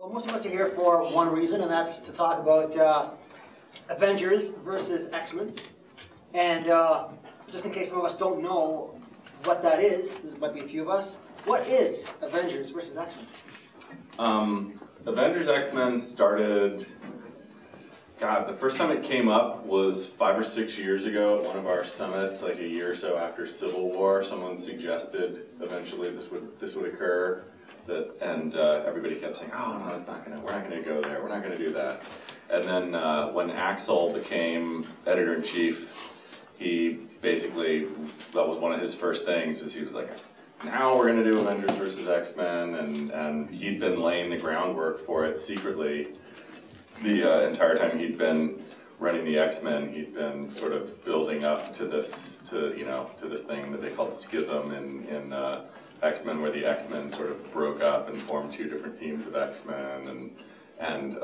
Well, most of us are here for one reason, and that's to talk about Avengers versus X-Men. And just in case some of us don't know what that is, there might be a few of us, what is Avengers versus X-Men? Avengers X-Men started, God, the first time it came up was 5 or 6 years ago at one of our summits, like a year or so after Civil War. Someone suggested eventually this would occur, and everybody kept saying, "Oh no, we're not gonna go there. We're not gonna do that." And then when Axel became editor-in-chief, he basically, that was one of his first things, was he was like, now we're going to do Avengers versus X-Men, and he'd been laying the groundwork for it secretly the entire time he'd been running the X-Men. He'd been sort of building up to this, to this thing that they called schism in X-Men, where the X-Men sort of broke up and formed two different teams of X-Men, and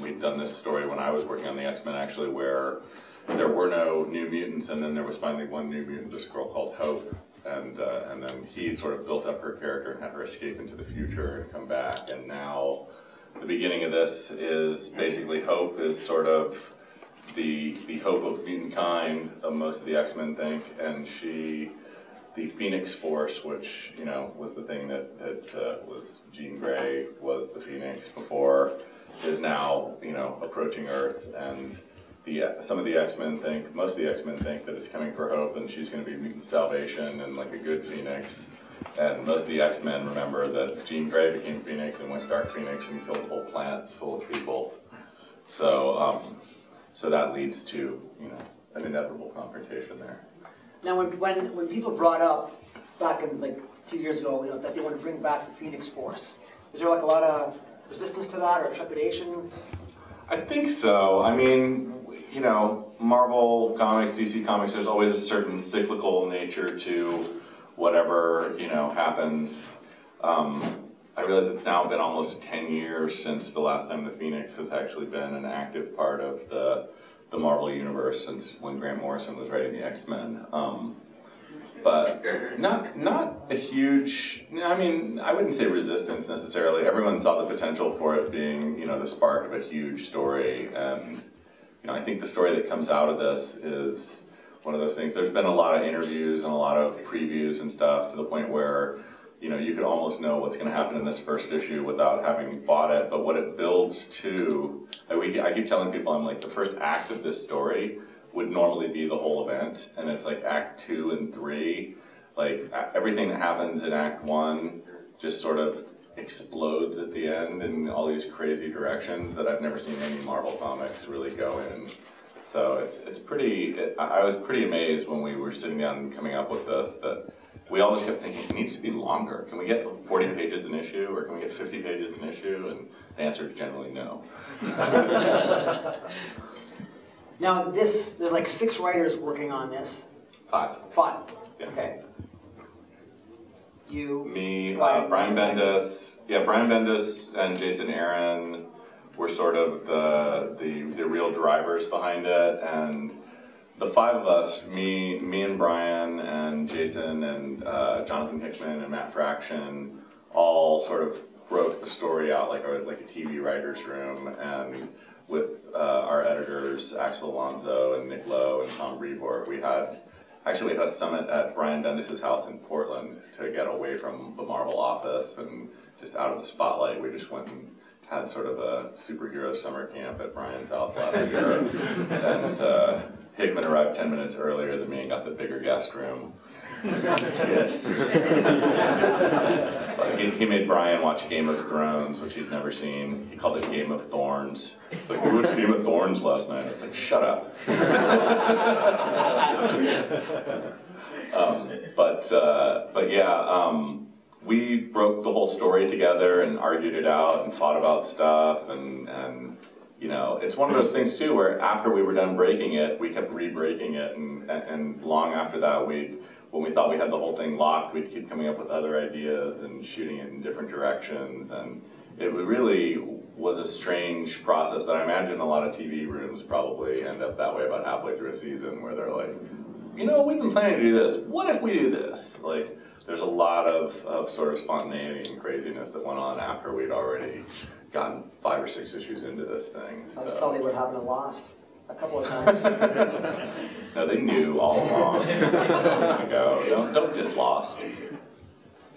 we'd done this story when I was working on the X-Men, actually, where there were no New Mutants, and then there was finally one New Mutant, this girl called Hope. And then he sort of built up her character and had her escape into the future and come back. And now the beginning of this is basically Hope is sort of the hope of mutant kind, most of the X-Men think, and the Phoenix Force, which was the thing that was Jean Grey was the Phoenix before, is now approaching Earth. And some of the X-Men think, most of the X-Men think that it's coming for Hope and she's going to be mutant salvation and like a good Phoenix. And most of the X-Men remember that Jean Grey became Phoenix and went Dark Phoenix and killed whole planets full of people. So, so that leads to an inevitable confrontation there. Now, when people brought up back in like a few years ago, that they want to bring back the Phoenix Force, is there like a lot of resistance to that or trepidation? I think so. I mean, Marvel Comics, DC Comics, there's always a certain cyclical nature to whatever, happens. I realize it's now been almost 10 years since the last time the Phoenix has actually been an active part of the Marvel Universe, since when Grant Morrison was writing the X-Men. But not a huge, I mean, I wouldn't say resistance necessarily. Everyone saw the potential for it being, the spark of a huge story, and I think the story that comes out of this is one of those things. There's been a lot of interviews and a lot of previews and stuff to the point where, you could almost know what's going to happen in this first issue without having bought it. But what it builds to, I keep telling people, I'm like, the first act of this story would normally be the whole event, and it's like Act 2 and 3. Like, everything that happens in Act 1 just sort of explodes at the end in all these crazy directions that I've never seen any Marvel comics really go in. So it's pretty, I was pretty amazed when we were sitting down and coming up with this, that we all just kept thinking, it needs to be longer. Can we get 40 pages an issue, or can we get 50 pages an issue? And the answer is generally no. Now there's like 6 writers working on this. 5. Yeah. Okay. You, me, Brian Bendis. Yeah, Brian Bendis and Jason Aaron were sort of the real drivers behind it, and the 5 of us, me and Brian and Jason and Jonathan Hickman and Matt Fraction, all sort of broke the story out like a TV writer's room, and with our editors, Axel Alonso and Nick Lowe and Tom Brevoort, we had a summit at Brian Bendis' house in Portland to get away from the Marvel office and just out of the spotlight. We just went and had sort of a superhero summer camp at Brian's house last year. And Hickman arrived 10 minutes earlier than me and got the bigger guest room. He was pissed. He made Brian watch Game of Thrones, which he'd never seen. He called it Game of Thorns. It's like, we watched Game of Thorns last night. I was like, shut up. But yeah, we broke the whole story together and argued it out and fought about stuff, and it's one of those things too where after we were done breaking it, we kept re-breaking it, and long after that, when we thought we had the whole thing locked, we'd keep coming up with other ideas and shooting it in different directions, and it really was a strange process that I imagine a lot of TV rooms probably end up that way about halfway through a season, where they're like, we've been planning to do this. What if we do this? Like, there's a lot of sort of spontaneity and craziness that went on after we'd already gotten 5 or 6 issues into this thing. That's probably what happened to Lost a couple of times. No, they knew all along. Don't diss Lost.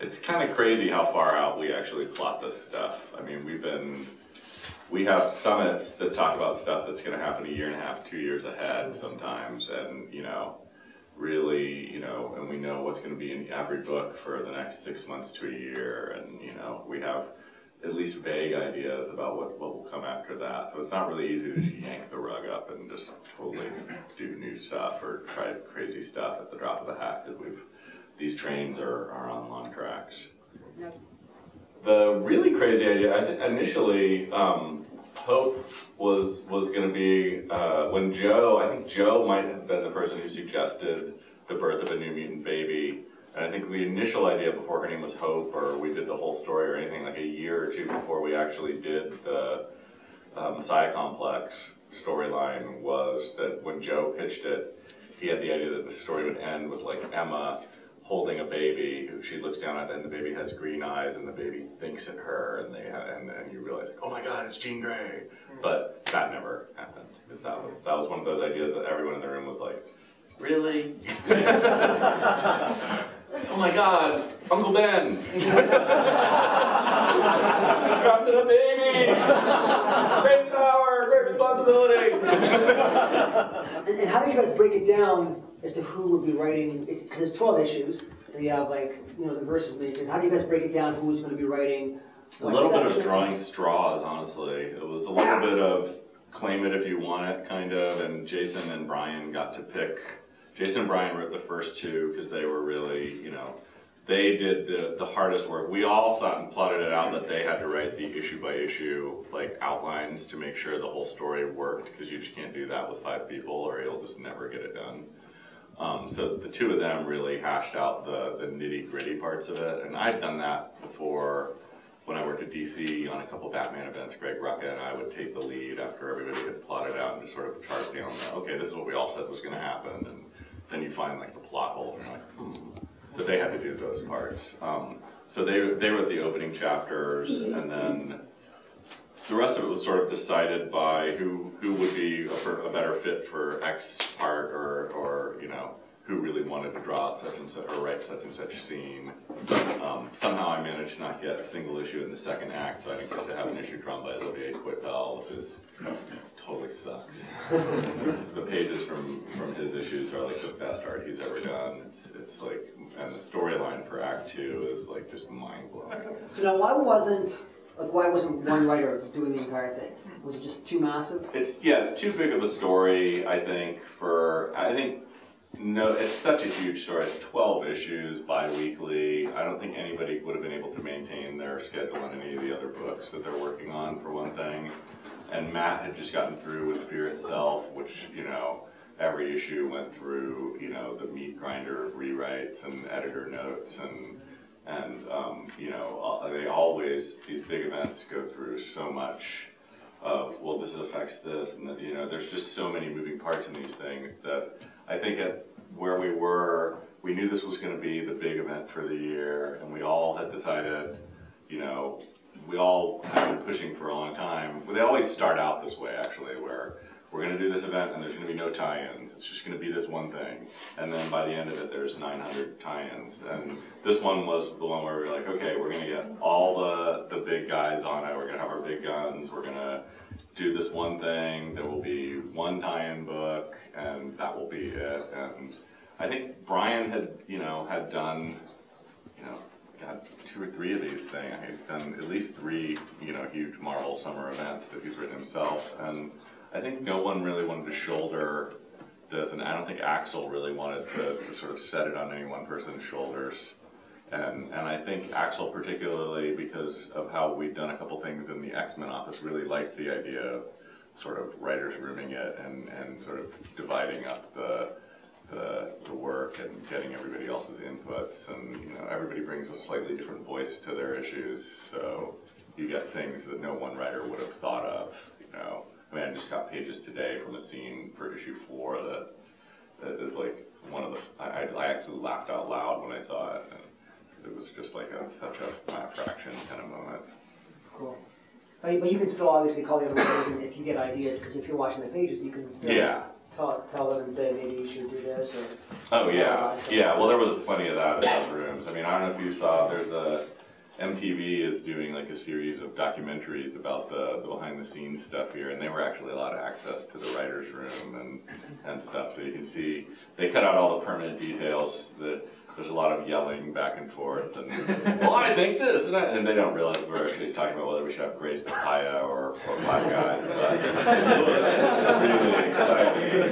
It's kind of crazy how far out we actually plot this stuff. I mean, we have summits that talk about stuff that's going to happen 1.5 years, 2 years ahead sometimes, and really, and we know what's going to be in every book for the next 6 months to a year, and we have at least vague ideas about what will come after that. So it's not really easy to yank the rug up and just totally do new stuff or try crazy stuff at the drop of a hat, because these trains are on long tracks. Yep. The really crazy idea, I think initially, Hope was going to be when I think Joe might have been the person who suggested the birth of a New Mutant baby. And I think the initial idea before her name was Hope, or we did the whole story or anything, like 1 year or 2 before we actually did the Messiah Complex storyline, was that when Joe pitched it, he had the idea that the story would end with like Emma holding a baby who she looks down at, and the baby has green eyes, and the baby thinks at her, and and you realize, like, oh my God, it's Jean Grey. But that never happened, because that was one of those ideas that everyone in the room was like, really? Oh my God, it's Uncle Ben! Adopted a baby! Great power, great responsibility! And how did you guys break it down as to who would be writing? Because it's 12 issues, and you have the verses made. How do you guys break it down? Who's going to be writing? A little bit of drawing straws, honestly. It was a little bit of claim it if you want it, kind of, and Jason and Brian got to pick. Jason and Brian wrote the first 2 because they were really, they did the hardest work. We all thought and plotted it out that they had to write the issue by issue outlines to make sure the whole story worked, because you just can't do that with 5 people or you'll just never get it done. So the 2 of them really hashed out the nitty gritty parts of it, and I'd done that before when I worked at DC on a couple Batman events. Greg Rucka and I would take the lead after everybody had plotted out and just sort of chart down, okay, this is what we all said was going to happen, and then you find the plot hole, and you're like, So they had to do those parts. So they wrote the opening chapters, and then the rest of it was sort of decided by who would be a better fit for X part, or who really wanted to draw such and such or write such and such scene. Somehow I managed to not get a single issue in the second act, so I didn't get to have an issue drawn by Olivier Coipel, which is totally sucks. The pages from his issues are the best art he's ever done. It's and the storyline for Act 2 is just mind blowing. So now, why wasn't one writer doing the entire thing? Was it just too massive? It's too big of a story, I think. No, it's such a huge story. It's 12 issues, bi-weekly. I don't think anybody would have been able to maintain their schedule in any of the other books that they're working on, for one thing. And Matt had just gotten through with Fear Itself, which, every issue went through, the meat grinder of rewrites and editor notes, and they always, these big events go through so much of, well, this affects this, and there's just so many moving parts in these things that I think at where we were, we knew this was going to be the big event for the year, and we all had decided, we all have been pushing for a long time. Well, they always start out this way, actually, where we're going to do this event and there's going to be no tie-ins. It's just going to be this one thing. And then by the end of it, there's 900 tie-ins. And this one was the one where we were like, okay, we're going to get all the big guys on it. We're going to have our big guns. We're going to do this one thing. There will be one tie-in book, and that will be it. And I think Brian had done, God, 2 or 3 of these things. He's done at least 3, huge Marvel summer events that he's written himself. And I think no one really wanted to shoulder this, and I don't think Axel really wanted to sort of set it on any one person's shoulders. And I think Axel, particularly because of how we'd done a couple things in the X-Men office, really liked the idea of sort of writers rooming it and sort of dividing up the work and getting everybody else's inputs. And everybody brings a slightly different voice to their issues, so you get things that no one writer would have thought of. I mean, I just got pages today from a scene for issue 4 that is one of the. I actually laughed out loud when I saw it. And because it was just like such a fraction kind of moment. Cool. But you can still obviously call the other writers if you get ideas, because if you're watching the pages, you can still tell them and say, maybe you should do this. Or, oh, yeah. Yeah, well, there was plenty of that in those rooms. I mean, I don't know if you saw, MTV is doing like a series of documentaries about the behind-the-scenes stuff here, and they were actually allowed access to the writer's room and stuff, so you can see, they cut out all the permanent details that there's a lot of yelling back and forth, and, well, I think this, and they don't realize we're actually talking about whether we should have Grace Papaya or Five Guys, but it looks really exciting.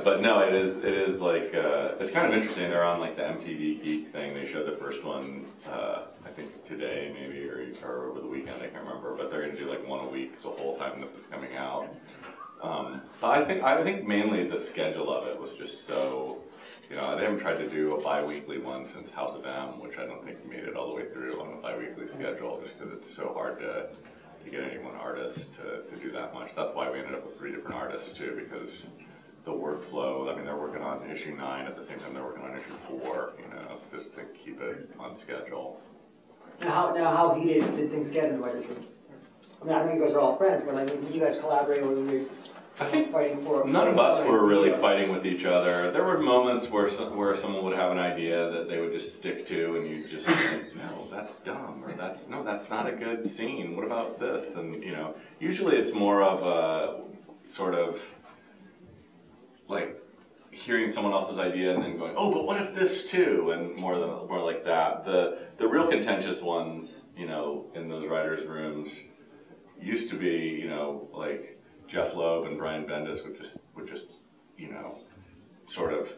But no, it is like, it's kind of interesting. They're on like the MTV Geek thing. They showed the first one, I think today maybe, or over the weekend, I can't remember, but they're going to do like one a week the whole time this is coming out. But I think mainly the schedule of it was just so, they haven't tried to do a bi-weekly one since House of M, which I don't think made it all the way through on a bi-weekly schedule, just because it's so hard to get any one artist to do that much. That's why we ended up with 3 different artists too, because the workflow, I mean, they're working on issue 9 at the same time they're working on issue 4, it's just to keep it on schedule. Now how heated did things get in the writers' room? I mean, I think you guys are all friends, but I mean, did you guys collaborate or were you fighting for? None of us were really fighting with each other. There were moments where someone would have an idea that they would just stick to, and you just think, no, that's dumb, or that's not a good scene. What about this? And usually it's more of a sort of like hearing someone else's idea and then going, oh, but what if this too? And more like that. The real contentious ones, in those writers' rooms used to be, like Jeff Loeb and Brian Bendis would just, sort of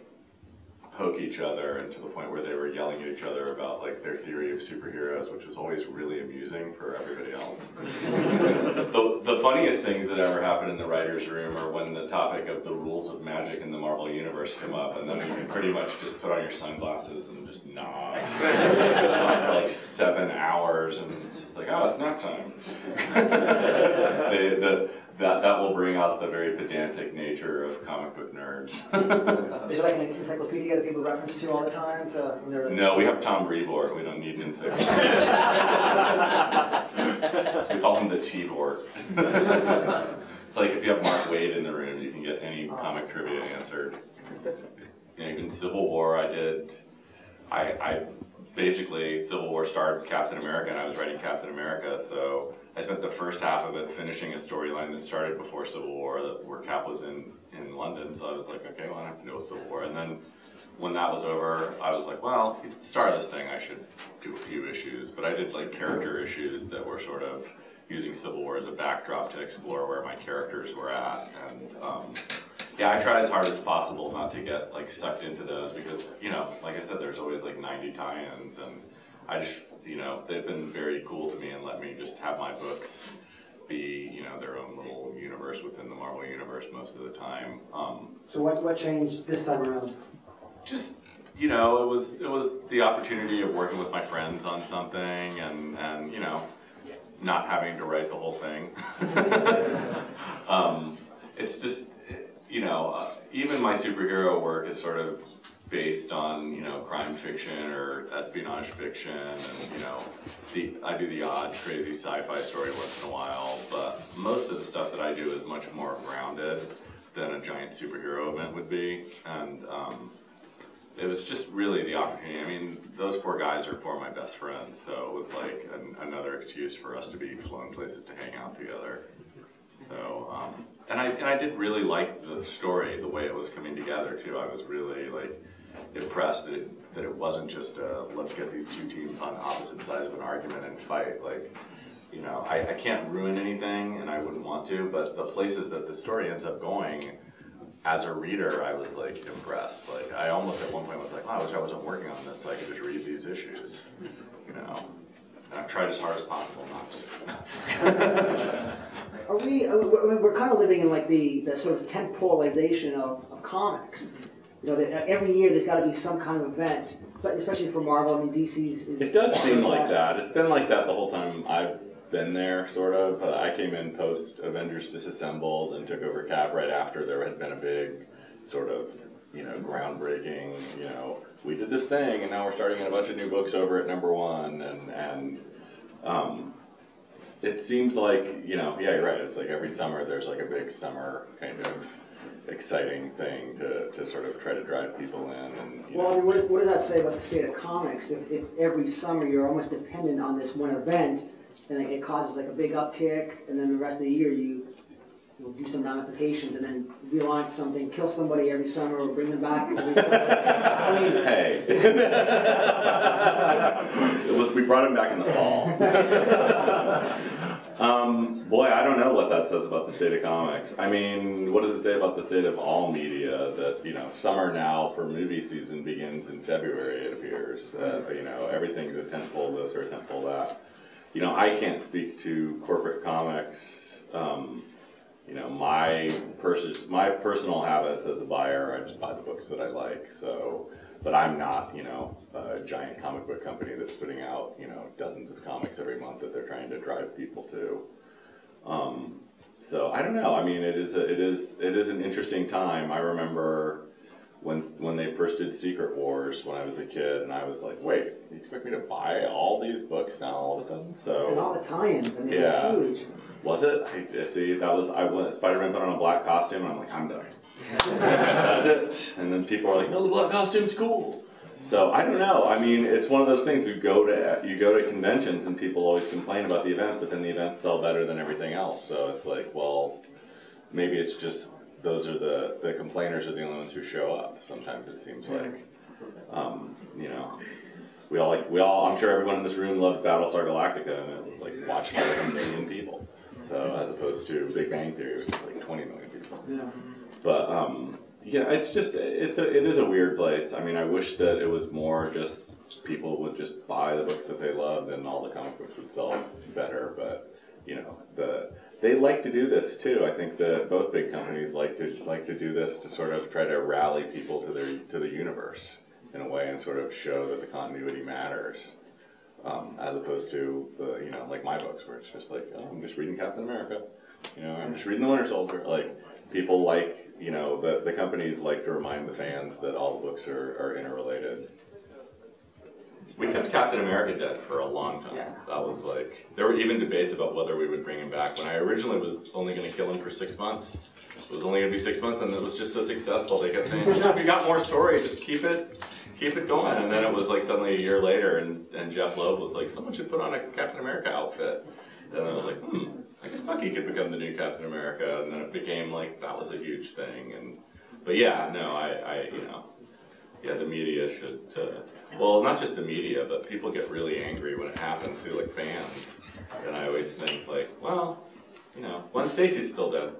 poke each other, and to the point where they were yelling at each other about like their theory of superheroes, which was always really amusing for everybody else. The funniest things that ever happened in the writers' room are when the topic of the rules of magic in the Marvel Universe come up, and then you can pretty much just put on your sunglasses and just nod. It goes on for like 7 hours, and it's just like, oh, it's nap time. That will bring out the very pedantic nature of comic book nerds. Is there like an encyclopedia that people reference to all the time? No, we have Tom Brevoort. We don't need an encyclopedia. We call him the T-Vort. It's like if you have Mark Waid in the room, you can get any comic trivia answered. Even Civil War, I basically, Civil War starred Captain America, and I was writing Captain America, so I spent the first half of it finishing a storyline that started before Civil War, where Cap was in London, so I was like, okay, well, I don't have to deal with Civil War. And then when that was over, I was like, well, he's the star of this thing, I should do a few issues. But I did like character issues that were sort of using Civil War as a backdrop to explore where my characters were at. And yeah, I try as hard as possible not to get like sucked into those, because, like I said, there's always like 90 tie-ins, and I just, they've been very cool to me and let me just have my books be, their own little universe within the Marvel Universe most of the time. So what changed this time around? Just, it was the opportunity of working with my friends on something, and not having to write the whole thing. It's just, even my superhero work is sort of based on, crime fiction or espionage fiction, and, I do the odd crazy sci-fi story once in a while, but most of the stuff that I do is much more grounded than a giant superhero event would be, and it was just really the opportunity. I mean, those 4 guys are 4 of my best friends, so it was like another excuse for us to be flown places to hang out together. So, and I did really like the story, the way it was coming together too. I was really like impressed that it wasn't just let's get these 2 teams on opposite sides of an argument and fight. Like, I can't ruin anything, and I wouldn't want to, but the places that the story ends up going, as a reader, I was like impressed. Like, I almost at one point was like, oh, I wish I wasn't working on this so I could just read these issues, And I've tried as hard as possible not to. We're kind of living in like the sort of temporalization of comics. That every year there's got to be some kind of event, but especially for Marvel. I mean, DC's. It does seem like that. It's been like that the whole time I've been there, sort of. I came in post Avengers Disassembled and took over Cap right after there had been a big sort of, groundbreaking, we did this thing, and now we're starting a bunch of new books over at #1, and it seems like, yeah, you're right, it's like every summer there's like a big summer kind of exciting thing to sort of try to drive people in. And, well, I mean, what does that say about the state of comics? If every summer you're almost dependent on this one event, and it causes like a big uptick, and then the rest of the year you'll do some ramifications, and then relaunch something, kill somebody every summer, or bring them back every summer. I mean, hey, we brought him back in the fall. Boy, I don't know what that says about the state of comics. I mean, what does it say about the state of all media that, summer now for movie season begins in February, it appears. Everything's a tentpole this or a tentpole that. I can't speak to corporate comics. My personal habits as a buyer, I just buy the books that I like. So, but I'm not, a giant comic book company that's putting out, dozens of comics every month that they're trying to drive people to. So I don't know. I mean, it is an interesting time. I remember when they first did Secret Wars when I was a kid, and I was like, wait, you expect me to buy all these books now all of a sudden? So and all the tie-ins. I mean, yeah. it's huge. Was it? Spider-Man put on a black costume, and I'm like, I'm done. That's it. And then people are like, no, the black costume's cool. So I don't know. I mean, it's one of those things. You go to conventions, and people always complain about the events, but then the events sell better than everything else. So it's like, well, maybe it's just those are the complainers are the only ones who show up. Sometimes it seems like, we all. I'm sure everyone in this room loved Battlestar Galactica, and it was like watching it like 1 million people. So as opposed to Big Bang Theory, which is like 20 million people. Yeah. But it's just it is a weird place. I mean, I wish that it was more just people would just buy the books that they loved, and all the comic books would sell better. But they like to do this too. I think that both big companies like to do this to sort of try to rally people to the universe in a way, and sort of show that the continuity matters. As opposed to like my books, where it's just like, oh, I'm just reading Captain America, I'm just reading The Winter Soldier. Like, people like, the companies like to remind the fans that all the books are interrelated. We kept Captain America dead for a long time. Yeah. That was like, there were even debates about whether we would bring him back. When I originally was only going to kill him for 6 months, it was only going to be 6 months, and it was just so successful. They kept saying, we got more story, just keep it going. And then it was like suddenly a year later, and Jeff Loeb was like, someone should put on a Captain America outfit. And I was like, I guess Bucky could become the new Captain America. And then it became like, that was a huge thing. But yeah, no, the media should, well, not just the media, but people get really angry when it happens too, like fans. And I always think like, well, Gwen Stacy's still dead.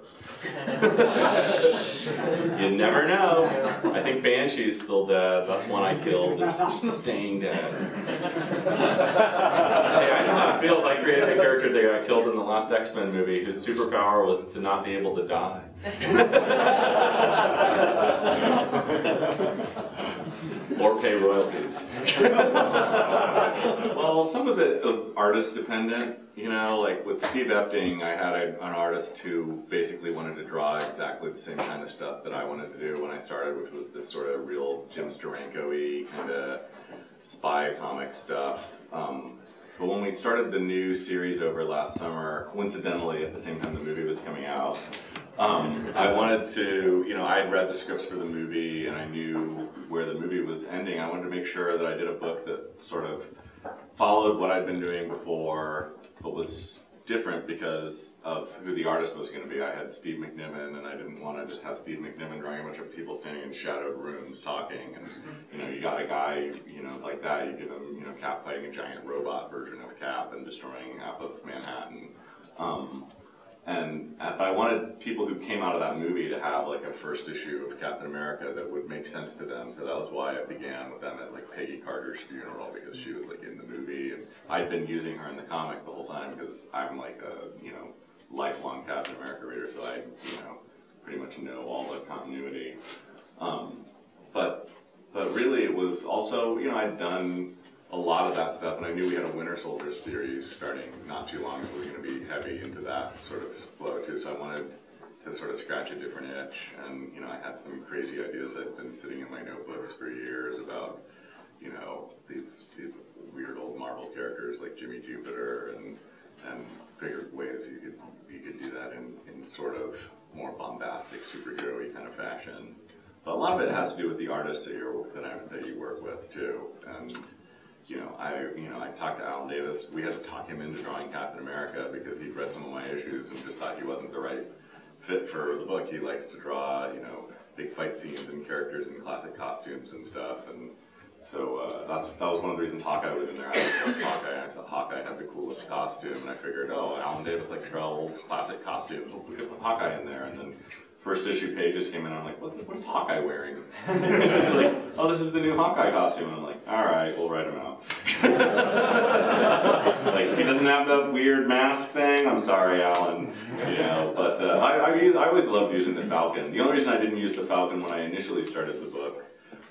You never know. I think Banshee's still dead. That's one I killed. It's just staying dead. Hey, I know how it feels. I created a character that got killed in the last X-Men movie whose superpower was to not be able to die. Or pay royalties. Well, some of it was artist dependent. Like with Steve Epting, I had an artist who basically wanted to draw exactly the same kind of stuff that I wanted to do when I started, which was this sort of real Jim Steranko-y kind of spy comic stuff. But when we started the new series over last summer, coincidentally at the same time the movie was coming out, I wanted to, I had read the scripts for the movie and I knew where the movie was ending. I wanted to make sure that I did a book that sort of followed what I'd been doing before, but was different because of who the artist was going to be. I had Steve McNiven, and I didn't want to just have Steve McNiven drawing a bunch of people standing in shadowed rooms talking. And you got a guy, like that. You give him, Cap fighting a giant robot version of Cap and destroying half of Manhattan. But I wanted people who came out of that movie to have like a first issue of Captain America that would make sense to them. So that was why it began with them at like Peggy Carter's funeral, because she was like in the movie, and I'd been using her in the comic the whole time because I'm like a lifelong Captain America reader, so I pretty much know all the continuity. But really it was also I'd done a lot of that stuff, and I knew we had a Winter Soldier series starting not too long ago. We were going to be heavy into that sort of flow too, so I wanted to sort of scratch a different itch, and I had some crazy ideas that had been sitting in my notebooks for years about you know, these weird old Marvel characters like Jimmy Jupiter, and figured ways you could do that in sort of more bombastic superhero-y kind of fashion. But a lot of it has to do with the artists that you work with too. And I talked to Alan Davis. We had to talk him into drawing Captain America because he'd read some of my issues and just thought he wasn't the right fit for the book. He likes to draw, big fight scenes and characters in classic costumes and stuff. And so that was one of the reasons Hawkeye was in there. I loved Hawkeye, and I thought Hawkeye had the coolest costume, and I figured, Alan Davis likes to draw old classic costumes. We could put Hawkeye in there, and then first issue pages came in, and I'm like, what's Hawkeye wearing? It's like, this is the new Hawkeye costume. And I'm like, all right, we'll write him out. Like, he doesn't have that weird mask thing. I'm sorry, Alan. But I always loved using the Falcon. The only reason I didn't use the Falcon when I initially started the book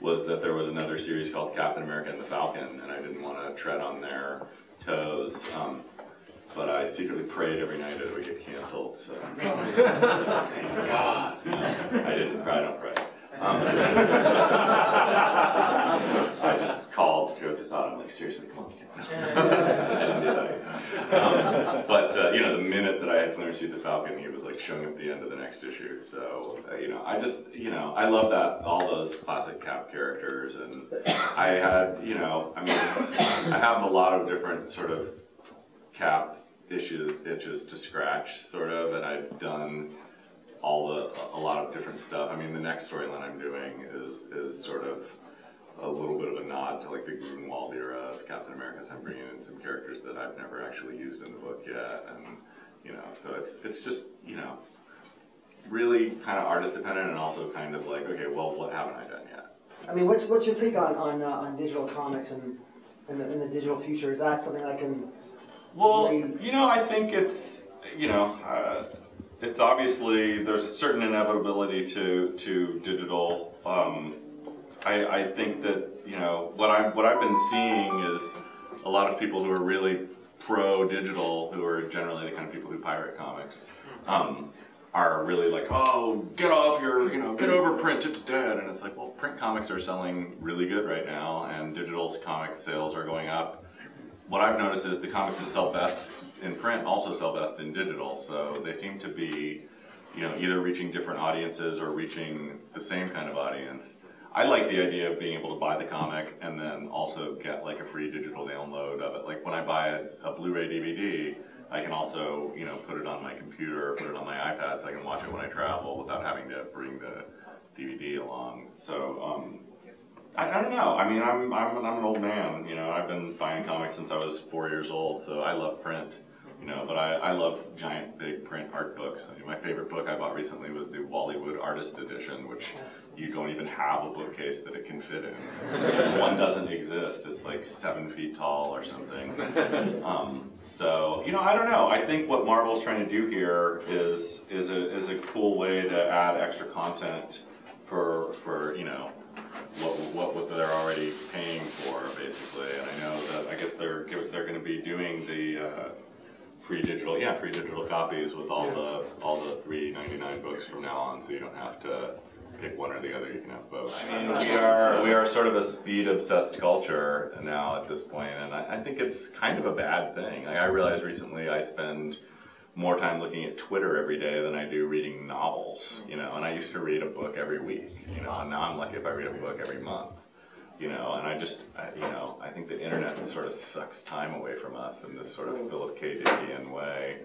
was that there was another series called Captain America and the Falcon, and I didn't want to tread on their toes. But I secretly prayed every night that it would get canceled, so thank God. I didn't cry, don't pray. I just called Joe Quesada, I'm like, seriously, come on. I didn't do that. But the minute that I had clearance to the Falcon, he was like showing up the end of the next issue. So, I love that, all those classic Cap characters. And I had, I have a lot of different sort of Cap itches to scratch, sort of, and I've done a lot of different stuff. I mean, the next storyline I'm doing is sort of a little bit of a nod to like the Gruenwald era of Captain America. So I'm bringing in some characters that I've never actually used in the book yet, and so it's just really kind of artist dependent, and also kind of like, okay, well, what haven't I done yet? I mean, what's your take on digital comics and the digital future? Is that something that can? Well, I think it's it's obviously there's a certain inevitability to digital. I think that what I've been seeing is a lot of people who are really pro-digital, who are generally the kind of people who pirate comics, are really like, get off your, get over print, it's dead. And it's like, well, print comics are selling really good right now, and digital comic sales are going up. What I've noticed is the comics that sell best in print also sell best in digital, so they seem to be, either reaching different audiences or reaching the same kind of audience. I like the idea of being able to buy the comic and then also get like a free digital download of it. Like when I buy a Blu-ray DVD, I can also, put it on my computer or put it on my iPad so I can watch it when I travel without having to bring the DVD along. So, I don't know. I mean, I'm an old man. I've been buying comics since I was 4 years old, so I love print. But I love giant, big print art books. I mean, my favorite book I bought recently was the Wallywood Artist Edition, which you don't even have a bookcase that it can fit in. One doesn't exist. It's like 7 feet tall or something. So, I don't know. I think what Marvel's trying to do here is a cool way to add extra content for what they're already paying for, basically. And I know that I guess they're going to be doing the free digital copies with all the $3.99 books from now on, so you don't have to pick one or the other. You can have both. I mean, we are sort of a speed obsessed culture now at this point, and I think it's kind of a bad thing. Like, I realized recently I spend more time looking at Twitter every day than I do reading novels, and I used to read a book every week, and now I'm lucky if I read a book every month, and I think the internet sort of sucks time away from us in this sort of Philip K. Dickian way.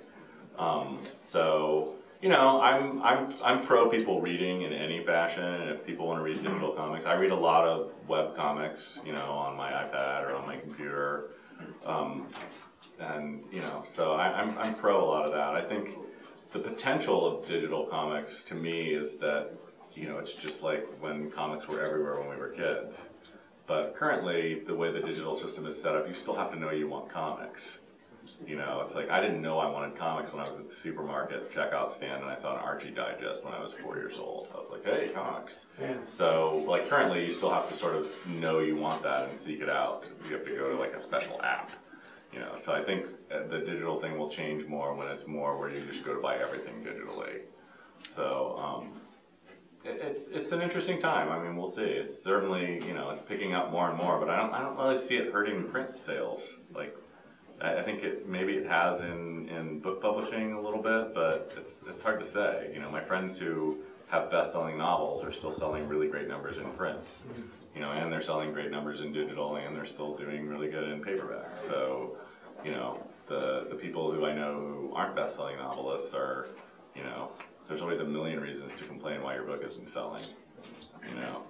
I'm pro people reading in any fashion, and if people want to read digital comics, I read a lot of web comics, on my iPad or on my computer. So I'm pro a lot of that. I think the potential of digital comics to me is that, it's just like when comics were everywhere when we were kids. But currently, the way the digital system is set up, you still have to know you want comics. It's like I didn't know I wanted comics when I was at the supermarket checkout stand and I saw an Archie Digest when I was 4 years old. I was like, hey, comics. Yeah. So, like, currently, you still have to sort of know you want that and seek it out. You have to go to, like, a special app. So I think the digital thing will change more when it's more where you just go to buy everything digitally. So, it's an interesting time. I mean, we'll see. It's certainly, you know, it's picking up more and more, but I don't really see it hurting print sales. Like, I think maybe it has in book publishing a little bit, but it's hard to say. You know, my friends who have best-selling novels are still selling really great numbers in print. You know, and they're selling great numbers in digital, and they're still doing really good in paperback. So, you know, the people who I know who aren't best-selling novelists are, you know, there's always a million reasons to complain why your book isn't selling. You know,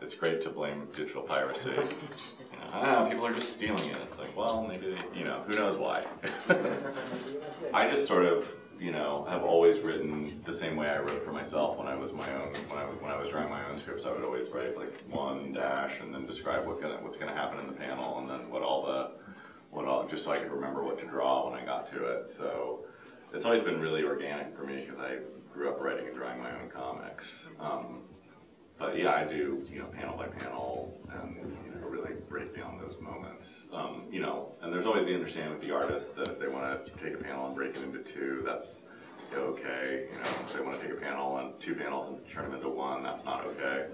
it's great to blame digital piracy. You know, people are just stealing it. It's like, well, maybe they, you know, who knows why. I just sort of, you know, have always written the same way I wrote for myself when I was my own. When I was drawing my own scripts, I would always write like one dash and then describe what's gonna happen in the panel, and then what all just so I could remember what to draw when I got to it. So it's always been really organic for me because I grew up writing and drawing my own comics. But yeah, I do, you know, panel by panel, and you know, really break down those moments. You know, and there's always the understanding with the artist that if they want to take a panel and break it into two, that's okay. You know, if they want to take a panel and two panels and turn them into one, that's not okay.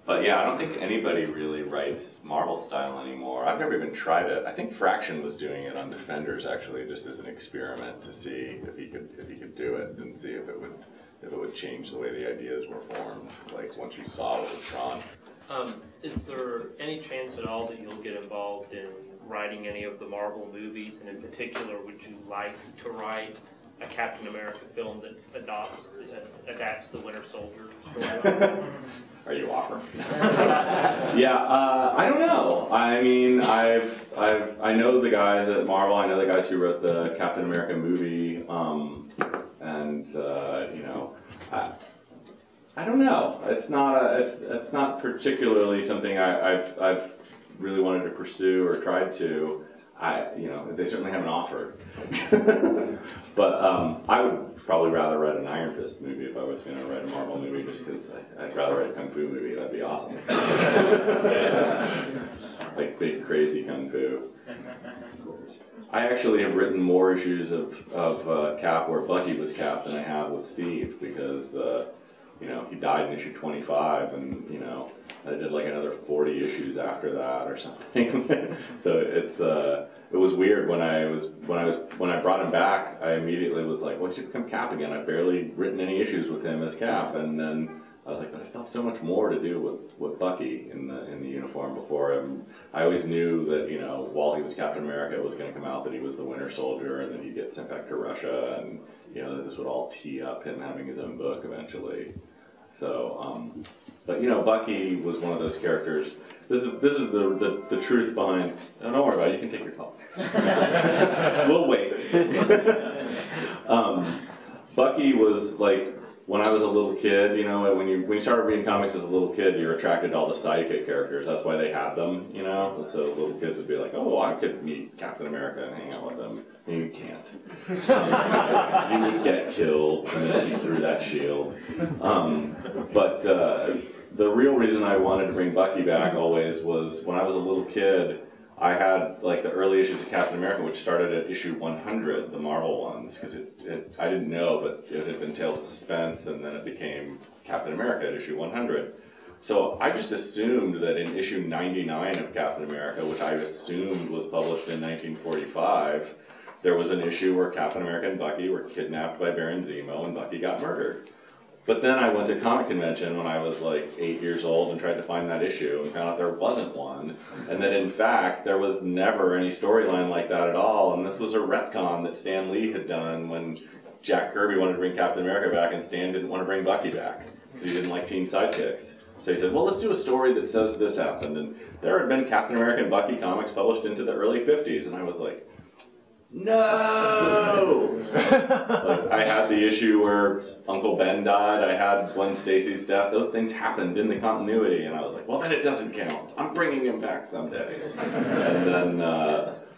But yeah, I don't think anybody really writes Marvel style anymore. I've never even tried it. I think Fraction was doing it on Defenders actually, just as an experiment to see if he could do it and see if it would change the way the ideas were formed. Like once you saw what was drawn. Is there any chance at all that you'll get involved in writing any of the Marvel movies, and in particular, would you like to write a Captain America film that adapts the Winter Soldier story? Are you offering? Yeah, I don't know. I mean, I know the guys at Marvel. I know the guys who wrote the Captain America movie, and you know, I don't know. It's not particularly something I've really wanted to pursue or tried to. You know, they certainly haven't offered. But I would probably rather write an Iron Fist movie if I was going to write a Marvel movie, just because I'd rather write a Kung Fu movie. That'd be awesome. Like big, crazy Kung Fu. I actually have written more issues of Cap where Bucky was Cap than I have with Steve, because you know, he died in issue 25, and you know, I did like another 40 issues after that or something. So it was weird when I brought him back. I immediately was like, well, he should become Cap again. I've barely written any issues with him as Cap, and then I was like, but I still have so much more to do with Bucky in the uniform before him. I always knew that, you know, while he was Captain America, it was going to come out that he was the Winter Soldier, and then he'd get sent back to Russia, and you know, this would all tee up him having his own book eventually. So, but you know, Bucky was one of those characters. This is the truth behind. Oh, don't worry about it. You can take your call. We'll wait. Bucky was like, when I was a little kid, you know, when you started reading comics as a little kid, you're attracted to all the sidekick characters. That's why they had them, you know. So little kids would be like, "Oh, I could meet Captain America and hang out with him." And you can't. You would get killed the minute you threw that shield. But the real reason I wanted to bring Bucky back always was when I was a little kid. I had like the early issues of Captain America, which started at issue 100, the Marvel ones, because I didn't know, but it had been Tales of Suspense, and then it became Captain America at issue 100. So I just assumed that in issue 99 of Captain America, which I assumed was published in 1945, there was an issue where Captain America and Bucky were kidnapped by Baron Zemo, and Bucky got murdered. But then I went to comic convention when I was like 8 years old and tried to find that issue and found out there wasn't one. And that in fact, there was never any storyline like that at all. And this was a retcon that Stan Lee had done when Jack Kirby wanted to bring Captain America back and Stan didn't want to bring Bucky back because he didn't like teen sidekicks. So he said, well, let's do a story that says this happened. And there had been Captain America and Bucky comics published into the early 50s. And I was like, no! Like, I had the issue where Uncle Ben died, I had Gwen Stacy's death, those things happened in the continuity, and I was like, well then it doesn't count, I'm bringing him back someday. And then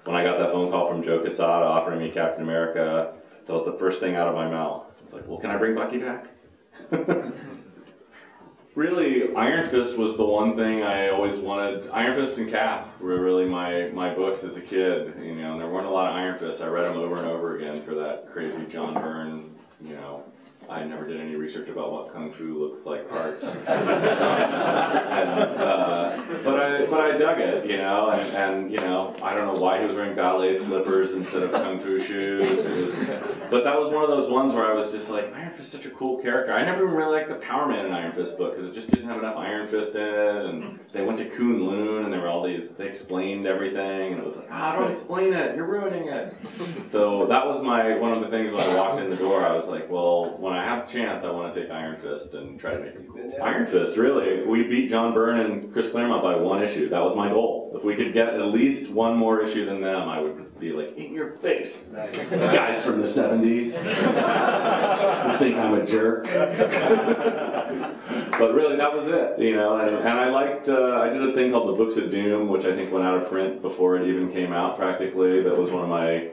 when I got that phone call from Joe Quesada offering me Captain America, that was the first thing out of my mouth. I was like, well, can I bring Bucky back? Really, Iron Fist was the one thing I always wanted. Iron Fist and Cap were really my books as a kid, you know, and there weren't a lot of Iron Fists. I read them over and over again for that crazy John Byrne, you know, I never did any research about what Kung Fu looks like art. But I dug it, you know, and you know, I don't know why he was wearing ballet slippers instead of Kung Fu shoes. But that was one of those ones where I was just like, Iron Fist is such a cool character. I never even really liked the Power Man in Iron Fist book because it just didn't have enough Iron Fist in it, and they went to Kunlun and there were all these, they explained everything, and it was like, don't explain it, you're ruining it. So that was one of the things when I walked in the door, I was like, well, when I have a chance, I want to take Iron Fist and try to make it cool. Iron Fist, really. We beat John Byrne and Chris Claremont by 1 issue. That was my goal. If we could get at least 1 more issue than them, I would be like, in your face. Guys from the 70s. You think I'm a jerk. But really, that was it, you know, and I liked, I did a thing called the Books of Doom, which I think went out of print before it even came out practically. That was one of my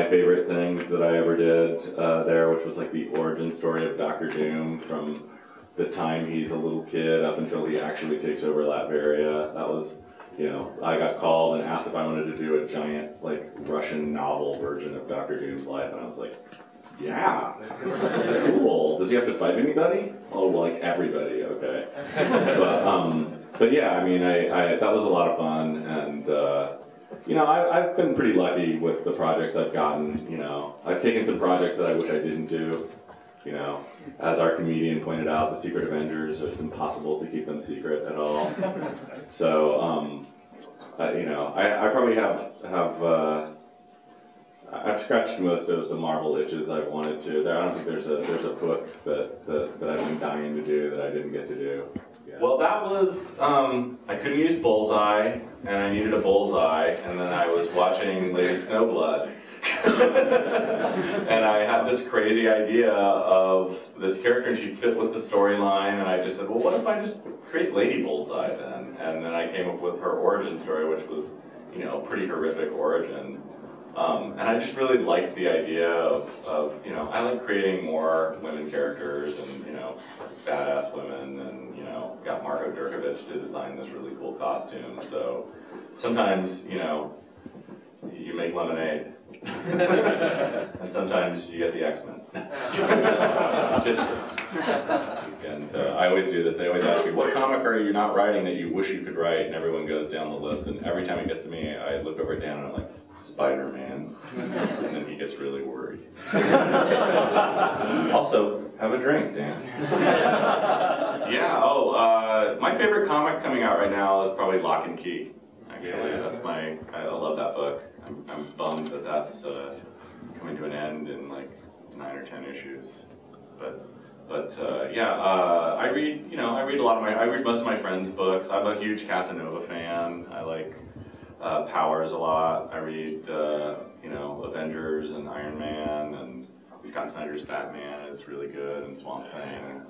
favorite things that I ever did there, which was like the origin story of Dr. Doom from the time he's a little kid up until he actually takes over Latveria. That was, you know, I got called and asked if I wanted to do a giant, like, Russian novel version of Dr. Doom's life, and I was like, yeah, cool. Does he have to fight anybody? Oh, well, like everybody, okay. But yeah, I mean, that was a lot of fun, and you know, I've been pretty lucky with the projects I've gotten. You know, I've taken some projects that I wish I didn't do. You know, as our comedian pointed out, the Secret Avengers, it's impossible to keep them secret at all. So, you know, I probably have I've scratched most of the Marvel itches I've wanted to. I don't think there's a book that I've been dying to do that I didn't get to do. Yeah. Well, that was, I couldn't use Bullseye, and I needed a Bullseye, and then I was watching Lady Snowblood. And I had this crazy idea of this character, and she fit with the storyline, and I just said, well, what if I just create Lady Bullseye then? And then I came up with her origin story, which was, you know, a pretty horrific origin. And I just really liked the idea of, you know, I like creating more women characters and, you know, badass women, and, you know, got Marko Durkovic to design this really cool costume. So sometimes, you know, you make lemonade. And sometimes you get the X-Men. And I always do this. They always ask me, what comic are you not writing that you wish you could write? And everyone goes down the list. And every time it gets to me, I look over at Dan and I'm like, Spider-Man. And then he gets really worried. Also, have a drink, Dan. Yeah, my favorite comic coming out right now is probably Lock and Key. Actually, that's I love that book. I'm bummed that that's coming to an end in like 9 or 10 issues. But yeah, I read a lot of I read most of my friends' books. I'm a huge Casanova fan. I like Powers a lot. I read, you know, Avengers and Iron Man, and Scott Snyder's Batman is really good, and Swamp Thing.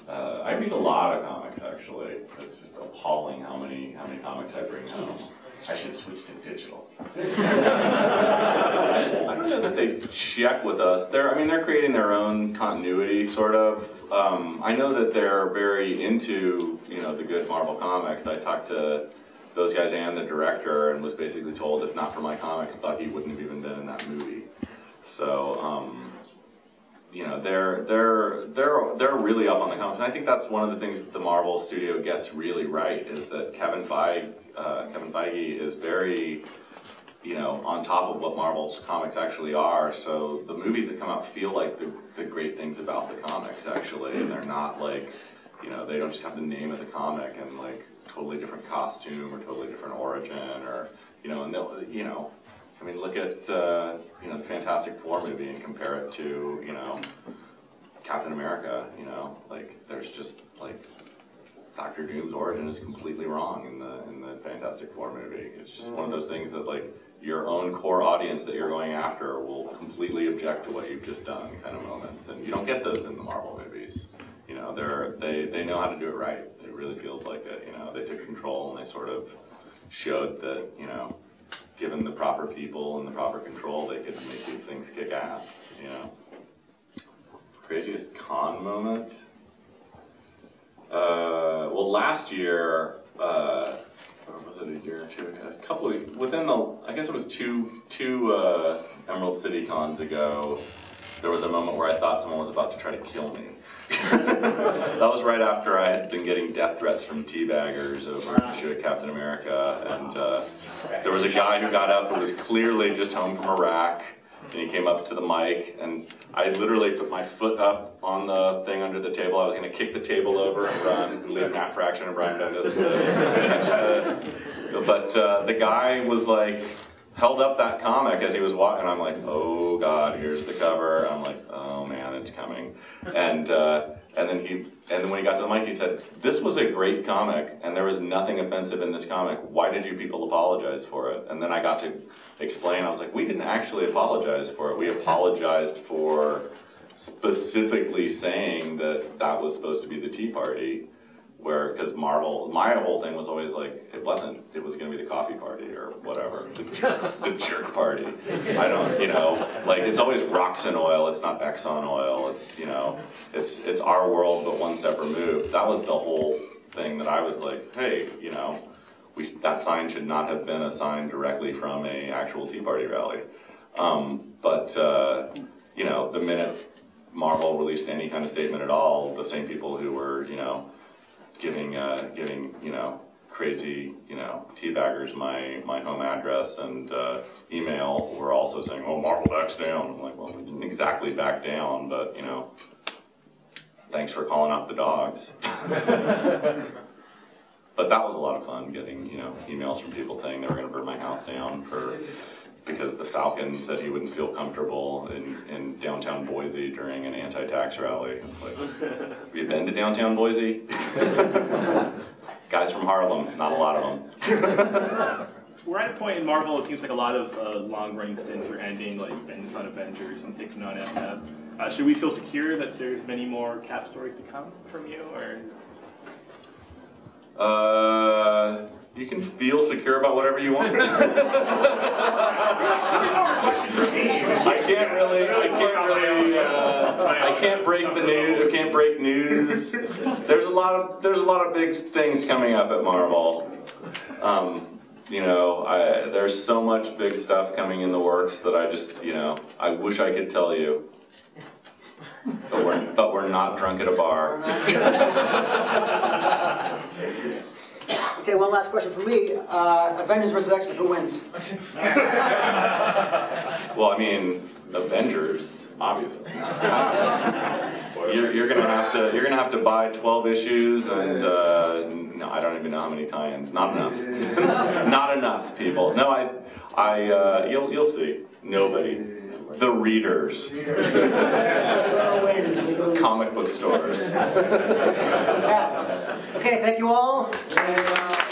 I read a lot of comics, actually. It's just appalling how many comics I bring home. I should switch to digital. I don't know that they check with us. They're creating their own continuity, sort of. I know that they're very into, you know, the good Marvel comics. I talked to those guys and the director, and was basically told, if not for my comics, Bucky wouldn't have even been in that movie. So, you know, they're really up on the comics. And I think that's one of the things that the Marvel studio gets really right, is that Kevin Feige is very, you know, on top of what Marvel's comics actually are. So the movies that come out feel like the great things about the comics, actually, and they're not like, you know, they don't just have the name of the comic and like totally different costume or totally different origin, or, you know, and they'll, you know, I mean, look at, you know, the Fantastic Four movie and compare it to, you know, Captain America, you know, like, there's just, like, Dr. Doom's origin is completely wrong in the Fantastic Four movie. It's just one of those things that, like, your own core audience that you're going after will completely object to what you've just done kind of moments, and you don't get those in the Marvel movies. You know, they know how to do it right. It really feels like it, you know, they took control and they sort of showed that, you know, given the proper people and the proper control, they could make these things kick ass, you know. Craziest con moment? Well, last year, or was it a year or two ago? A couple of, within the, I guess it was two Emerald City cons ago, there was a moment where I thought someone was about to try to kill me. That was right after I had been getting death threats from teabaggers over an issue of Captain America, and there was a guy who got up who was clearly just home from Iraq, and he came up to the mic, and I literally put my foot up on the thing under the table. I was going to kick the table over and run, and leave Nat Fraction and Brian Bendis to catch the... But the guy was like, held up that comic as he was walking, and I'm like, oh God, here's the cover. I'm like, oh man, it's coming. And then when he got to the mic, he said, this was a great comic, and there was nothing offensive in this comic. Why did you people apologize for it? And then I got to explain, I was like, we didn't actually apologize for it. We apologized for specifically saying that that was supposed to be the Tea Party, where, because Marvel, my whole thing was always like, it wasn't, it was going to be the coffee party or whatever, the jerk party. I don't, you know, like, it's always Roxxon oil, it's not Exxon oil, it's, you know, it's our world but one step removed. That was the whole thing that I was like, hey, you know, that sign should not have been a sign directly from a actual Tea Party rally. You know, the minute Marvel released any kind of statement at all, the same people who were, you know, giving you know, crazy, you know, teabaggers my home address and email were also saying, oh, Marvel backs down. I'm like, well, we didn't exactly back down, but, you know, thanks for calling out the dogs. But that was a lot of fun, getting, you know, emails from people saying they were going to burn my house down because the Falcon said he wouldn't feel comfortable in downtown Boise during an anti-tax rally. It's like, have you been to downtown Boise? Guys from Harlem, not a lot of them. We're at a point in Marvel, it seems like a lot of long-running stints are ending, like Bendis on Avengers and Hickman on FF. Should we feel secure that there's many more Cap stories to come from you, or...? You can feel secure about whatever you want. I can't break the news. I can't break news. There's a lot of big things coming up at Marvel. You know, there's so much big stuff coming in the works that I just, you know, I wish I could tell you. But we're not drunk at a bar. Okay, one last question for me. Avengers versus X-Men, who wins? Well, I mean, Avengers, obviously. You're gonna have to buy 12 issues and no, I don't even know how many tie-ins. Not enough. Not enough, people. No, you'll see. Nobody. The readers. Comic book stores. Okay, thank you all. And,